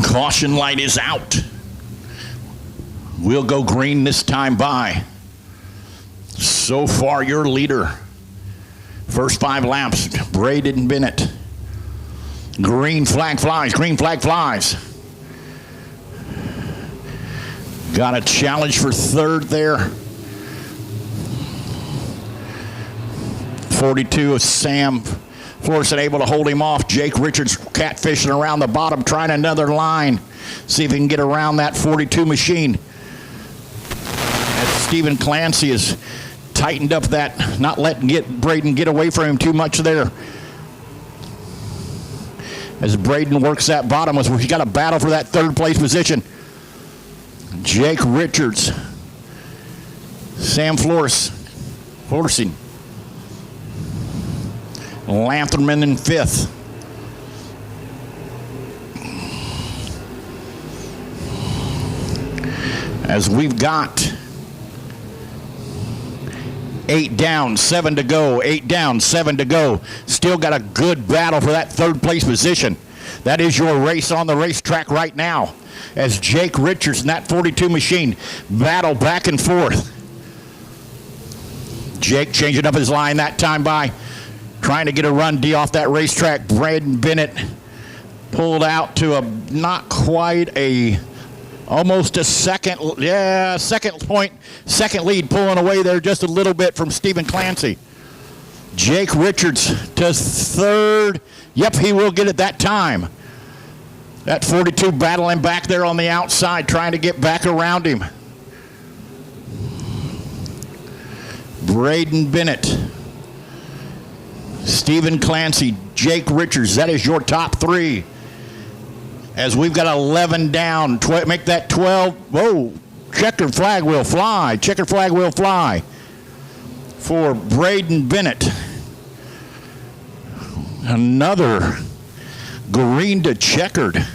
Caution light is out. We'll go green this time by. So far, your leader. First 5 laps, Braden Bennett. Green flag flies, green flag flies. Got a challenge for 3rd there. 42 of Sam Florson able to hold him off. Jake Richards catfishing around the bottom, trying another line. See if he can get around that 42 machine. As Stephen Clancy has tightened up that, not letting Braden get away from him too much there. As Braden works that bottom, he's got a battle for that third place position. Jake Richards, Sam Florson, Lantherman in fifth. As we've got 8 down, 7 to go. 8 down, 7 to go. Still got a good battle for that third place position. That is your race on the racetrack right now. As Jake Richards and that 42 machine battle back and forth. Jake changing up his line that time by trying to get a run D off that racetrack. Braden Bennett pulled out to a not quite almost a second lead, pulling away there just a little bit from Stephen Clancy. Jake Richards to third. Yep, he will get it that time. That 42 battling back there on the outside, trying to get back around him. Braden Bennett, Stephen Clancy, Jake Richards. That is your top three. As we've got 11 down, make that 12. Whoa, checkered flag will fly. Checkered flag will fly for Braden Bennett. Another green to checkered.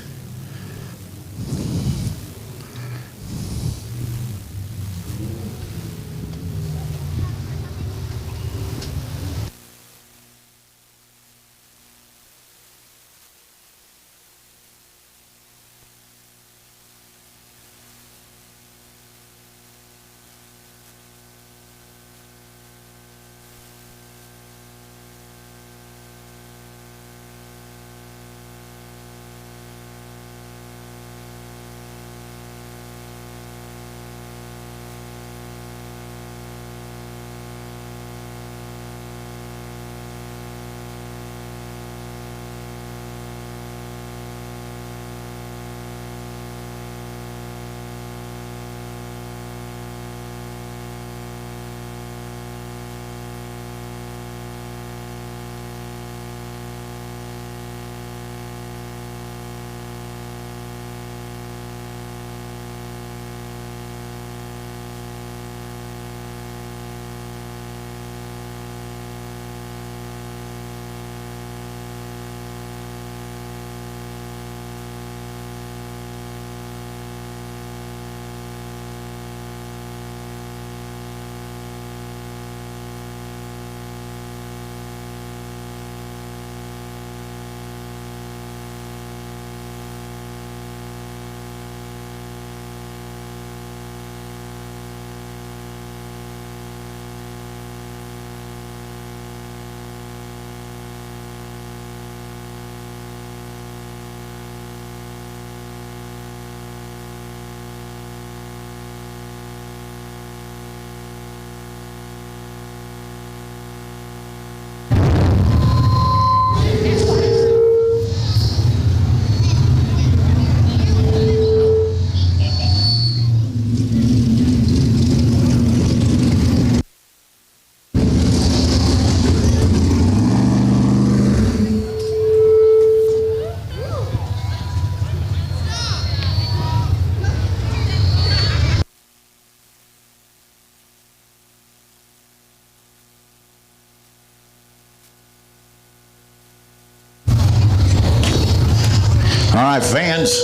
All right, fans,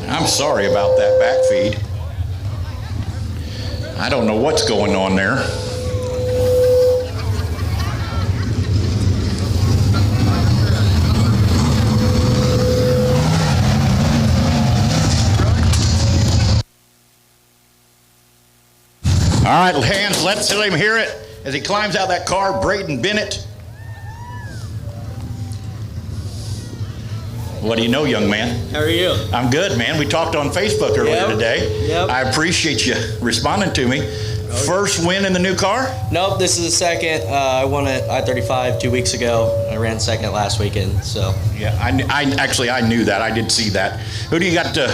I'm sorry about that back feed. I don't know what's going on there. All right, hands, let's let him hear it as he climbs out that car, Braden Bennett. What do you know, young man? How are you? I'm good, man. We talked on Facebook earlier today. Yep. I appreciate you responding to me. First win in the new car? Nope, this is the second. I won at I-35 2 weeks ago. I ran second last weekend, so. Yeah, I knew that. I did see that. Who do you got to,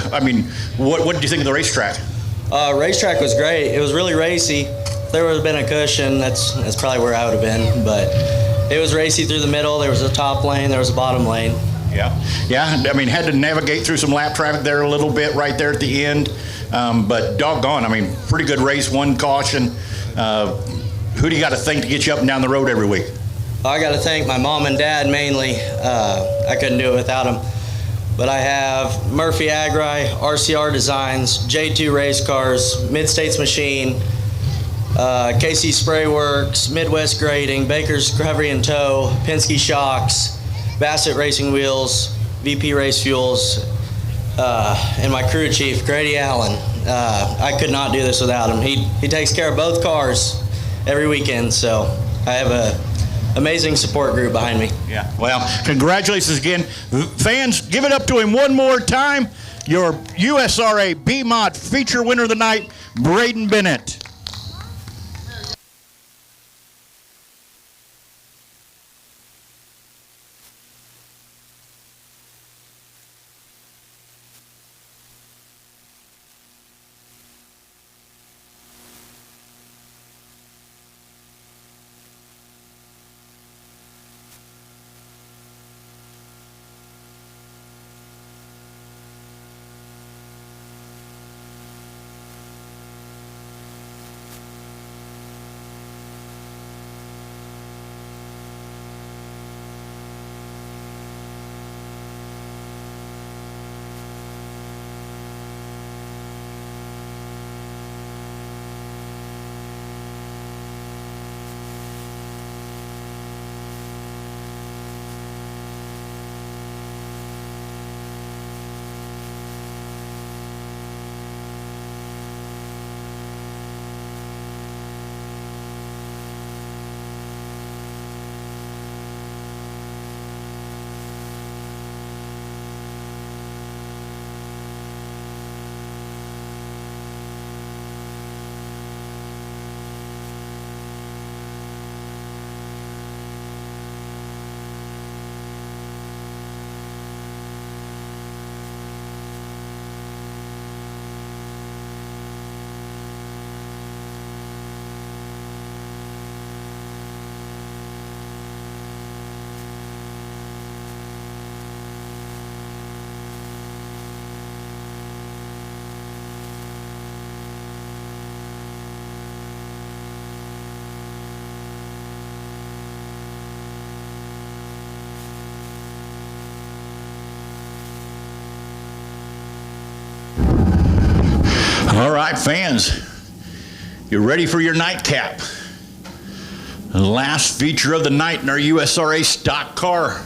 what did you think of the racetrack? Racetrack was great. It was really racy. If there would have been a cushion, that's probably where I would have been, but it was racy through the middle. There was a top lane, there was a bottom lane. Yeah, had to navigate through some lap traffic there a little bit right there at the end, but doggone, pretty good race, one caution. Who do you got to thank to get you up and down the road every week? I got to thank my mom and dad mainly. I couldn't do it without them. But I have Murphy Agri, RCR Designs, J2 Race Cars, Mid-States Machine, KC Spray Works, Midwest Grading, Baker's Recovery and Tow, Penske Shocks, Bassett Racing Wheels, VP Race Fuels, and my crew chief, Grady Allen. I could not do this without him. He takes care of both cars every weekend, so I have a amazing support group behind me. Yeah, well, congratulations again. Fans, give it up to him one more time. Your USRA B-mod feature winner of the night, Braden Bennett. All right, fans, you ready for your nightcap? The last feature of the night in our USRA stock car.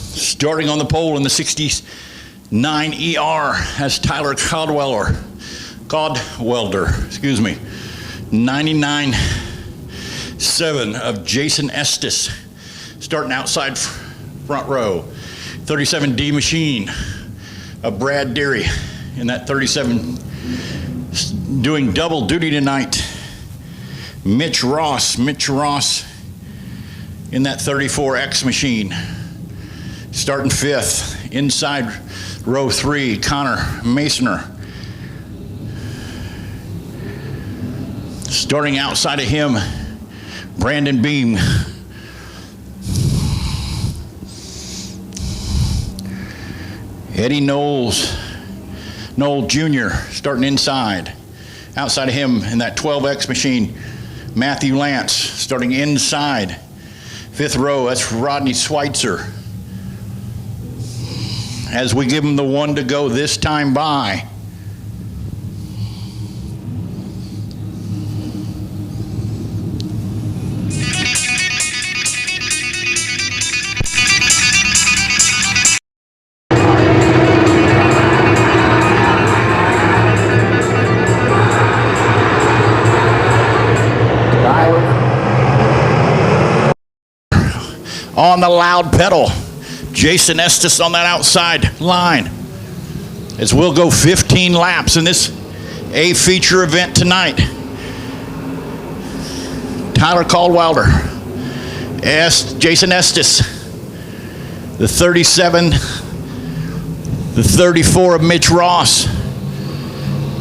Starting on the pole in the 69 ER has Tyler Codwelder, 99.7 of Jason Estes, starting outside front row. 37D Machine of Brad Deary in that 37, doing double duty tonight. Mitch Ross in that 34X Machine, starting fifth. Inside row 3, Connor Masoner. Starting outside of him, Brandon Beam. Eddie Noel Jr. starting inside. Outside of him in that 12X Machine, Matthew Lance starting inside. Fifth row, that's Rodney Schweitzer. As we give him the one to go this time by. On the loud pedal, Jason Estes on that outside line, as we'll go 15 laps in this A feature event tonight. Tyler Caldwelder, Jason Estes, the 37, the 34 of Mitch Ross,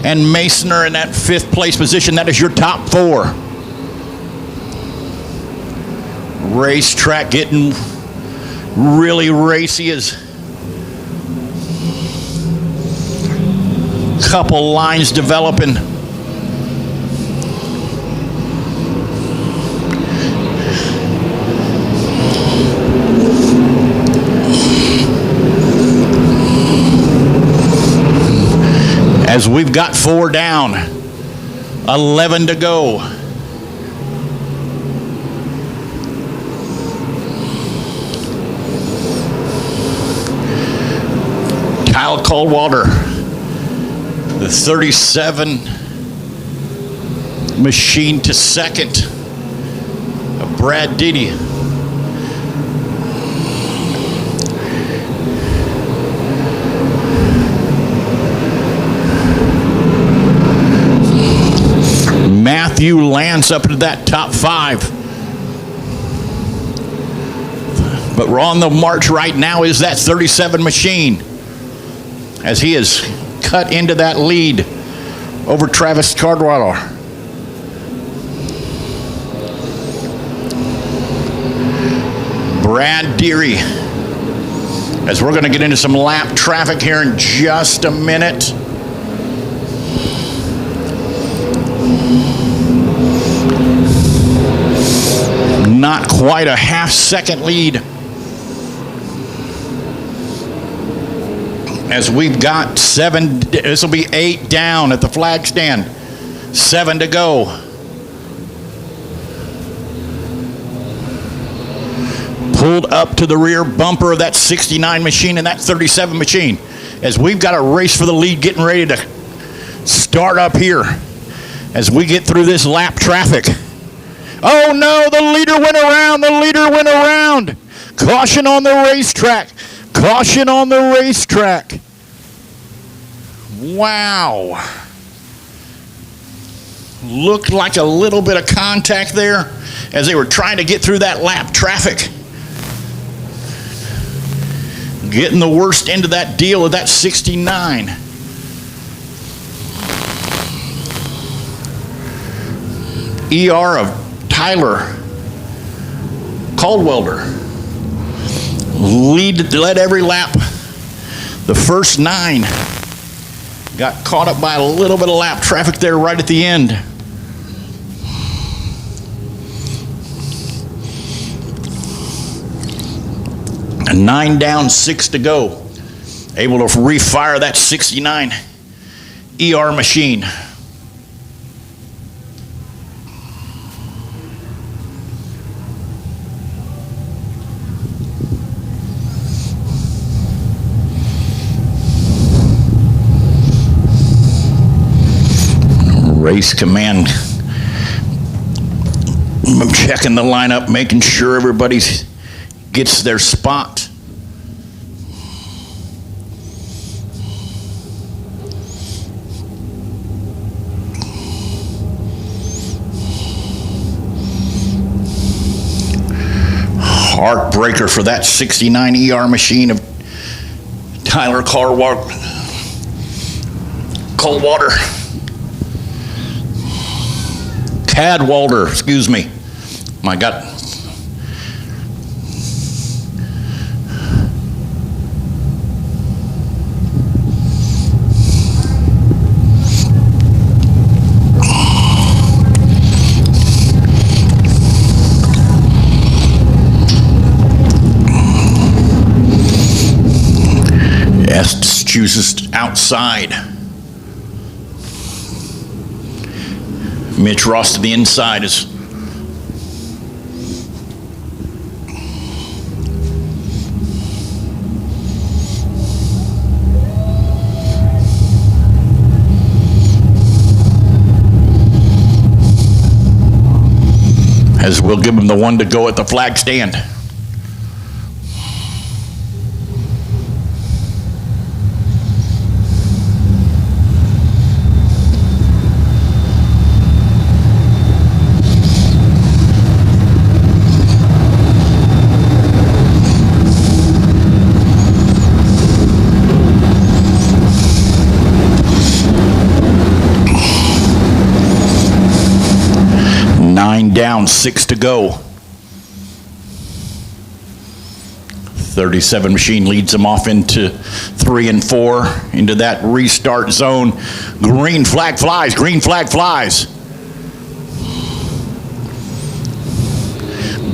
and Masoner in that 5th place position. That is your top 4. Racetrack getting really racy as couple lines developing. As we've got 4 down, 11 to go. Kyle Caldwelder, the 37 machine to 2nd of Brad Diddy. Matthew Lance up into that top 5. But we're on the march right now is that 37 machine, as he is cut into that lead over Travis Cardwell. Brad Deary, as we're going to get into some lap traffic here in just a minute. Not quite a half-second lead, as we've got 7, this will be 8 down at the flag stand, 7 to go. Pulled up to the rear bumper of that 69 machine and that 37 machine, as we've got a race for the lead getting ready to start up here as we get through this lap traffic. Oh no, the leader went around, the leader went around. Caution on the racetrack. Caution on the racetrack. Wow. Looked like a little bit of contact there as they were trying to get through that lap traffic. Getting the worst end of that deal of that 69. ER of Tyler Caldwelder led every lap. The first 9 got caught up by a little bit of lap traffic there right at the end. And 9 down, 6 to go. Able to refire that 69 ER machine. Race command, I'm checking the lineup, making sure everybody gets their spot. Heartbreaker for that 69 ER machine of Tyler Caldwelder. Cadwalder, excuse me. My God. Estes chooses outside. Mitch Ross to the inside is as we'll give him the 1 to go at the flag stand. down, 6 to go. 37 machine leads them off into 3 and 4, into that restart zone. Green flag flies, green flag flies.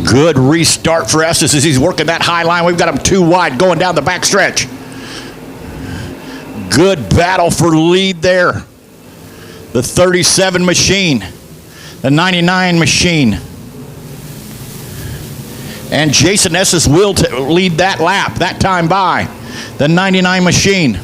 Good restart for Estes as he's working that high line. We've got him 2 wide going down the back stretch. Good battle for lead there. The 37 machine, the 99 machine. And Jason Estes will lead that lap, that time by the 99 machine.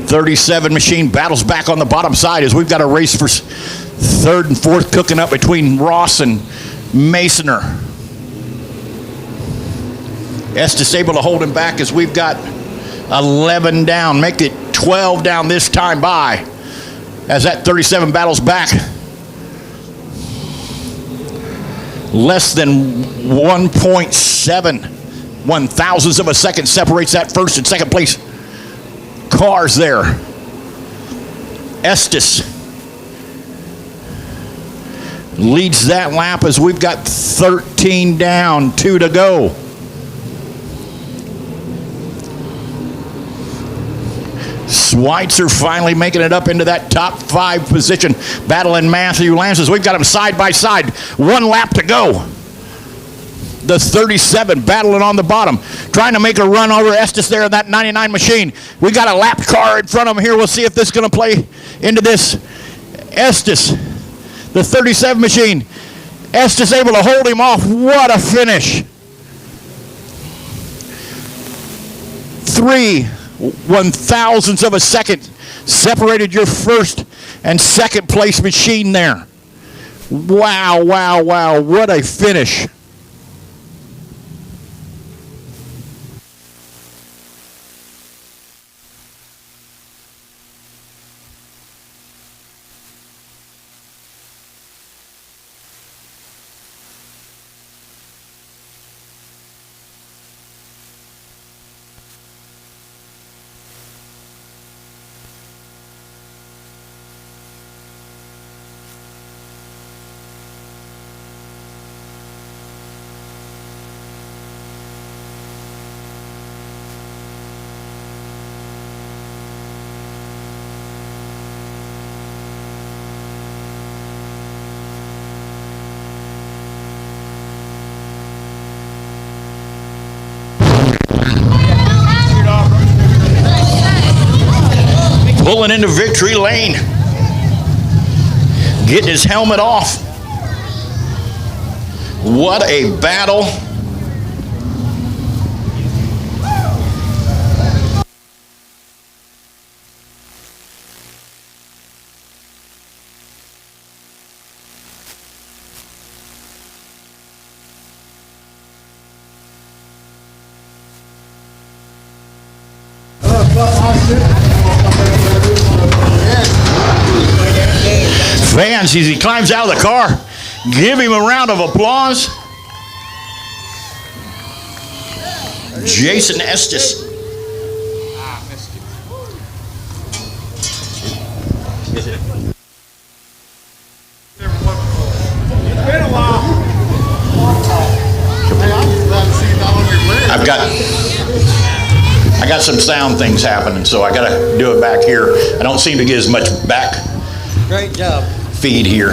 '37 machine battles back on the bottom side as we've got a race for 3rd and 4th cooking up between Ross and Masoner. Estes able to hold him back as we've got 11 down, make it 12 down this time by as that 37 battles back. Less than 1.7 thousandths of a second separates that first and second place cars there. Estes leads that lap as we've got 13 down, 2 to go. Schweitzer finally making it up into that top 5 position, battling Matthew Lances. We've got them side by side, 1 lap to go. The 37 battling on the bottom, trying to make a run over Estes there in that 99 machine. We got a lap car in front of him here. We'll see if this is going to play into this. Estes, the 37 machine. Estes able to hold him off. What a finish. 3/1000ths of a second separated your first and second place machine there. Wow, wow, wow. What a finish. Pulling into victory lane, getting his helmet off. What a battle. Fans, as he climbs out of the car, give him a round of applause. Jason Estes. I got some sound things happening, so I got to do it back here. I don't seem to get as much back. Great job. Feed here.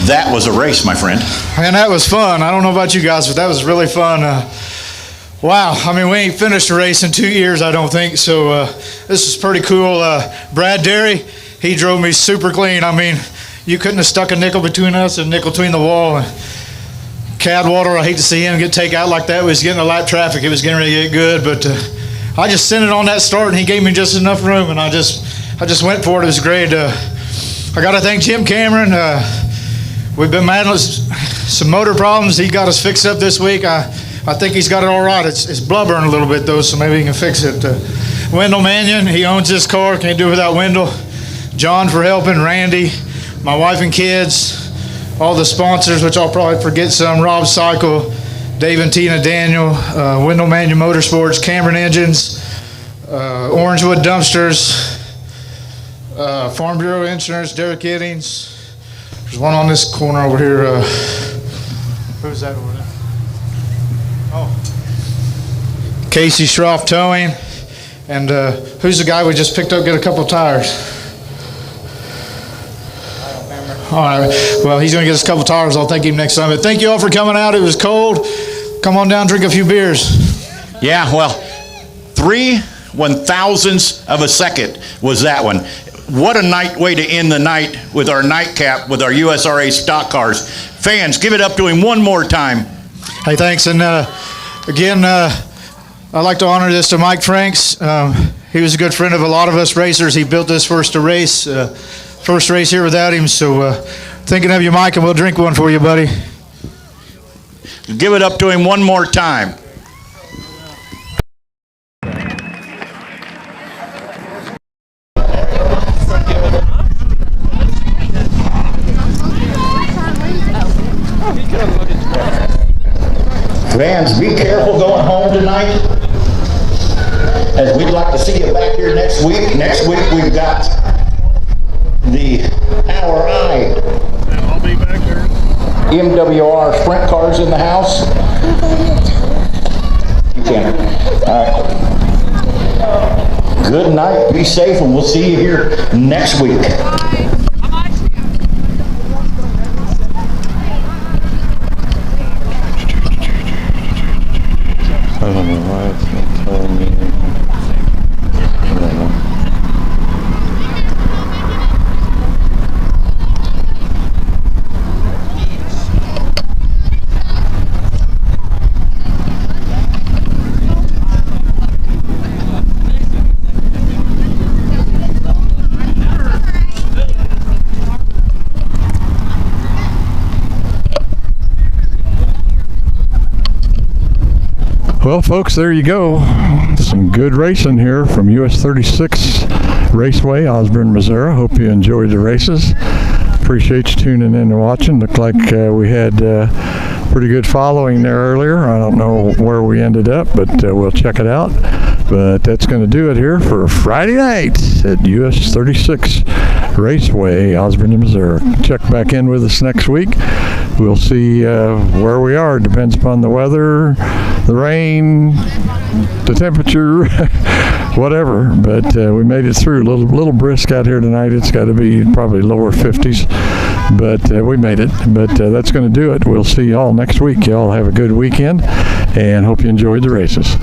That was a race, my friend. Man, that was fun. I don't know about you guys, but that was really fun. Wow. I mean, we ain't finished a race in 2 years, I don't think. So this is pretty cool. Brad Derry, he drove me super clean. I mean, you couldn't have stuck a nickel between us and a nickel between the wall. Cadwater, I hate to see him get taken out like that. We was getting a lap traffic. It was getting ready to get good, but I just sent it on that start, and he gave me just enough room, and I just went for it. It was great. I got to thank Jim Cameron. We've been battling some motor problems. He got us fixed up this week. I think he's got it all right. It's blubbering a little bit, though, so maybe he can fix it. Wendell Mannion, he owns this car. Can't do it without Wendell. John for helping. Randy, my wife and kids, all the sponsors, which I'll probably forget some. Rob Cycle, Dave and Tina Daniel, Wendell Mannion Motorsports, Cameron Engines, Orangewood Dumpsters, Farm Bureau Insurance, Derek Giddings. There's one on this corner over here. Who's that over there? Oh. Casey Schroff Towing. And who's the guy we just picked up, get a couple tires? I don't remember. All right. Well, he's going to get us a couple tires. I'll thank him next time. But thank you all for coming out. It was cold. Come on down, drink a few beers. Yeah, well, 3 1,000ths of a second was that one. What a night way to end the night with our nightcap with our USRA stock cars. Fans, give it up to him one more time. Hey, thanks. And again, I'd like to honor this to Mike Franks. He was a good friend of a lot of us racers. He built this first race here without him. So thinking of you, Mike, and we'll drink one for you, buddy. Give it up to him one more time. Fans, be careful going home tonight, as we'd like to see you back here next week. Next week we've got the Our Eye I'll be back there. MWR sprint cars in the house. You can. All right. Good night, be safe, and we'll see you here next week. I don't know why it's not telling me. I don't know. Well, folks, there you go. Some good racing here from US 36 Raceway, Osborne, Missouri. Hope you enjoyed the races. Appreciate you tuning in and watching. Looked like we had pretty good following there earlier. I don't know where we ended up, but we'll check it out. But that's going to do it here for Friday night at US 36 Raceway, Osborne, Missouri. Check back in with us next week. We'll see where we are. Depends upon the weather, the rain, the temperature, whatever. But we made it through. A little brisk out here tonight. It's got to be probably lower 50s. But we made it. But that's going to do it. We'll see y'all next week. Y'all have a good weekend and hope you enjoyed the races.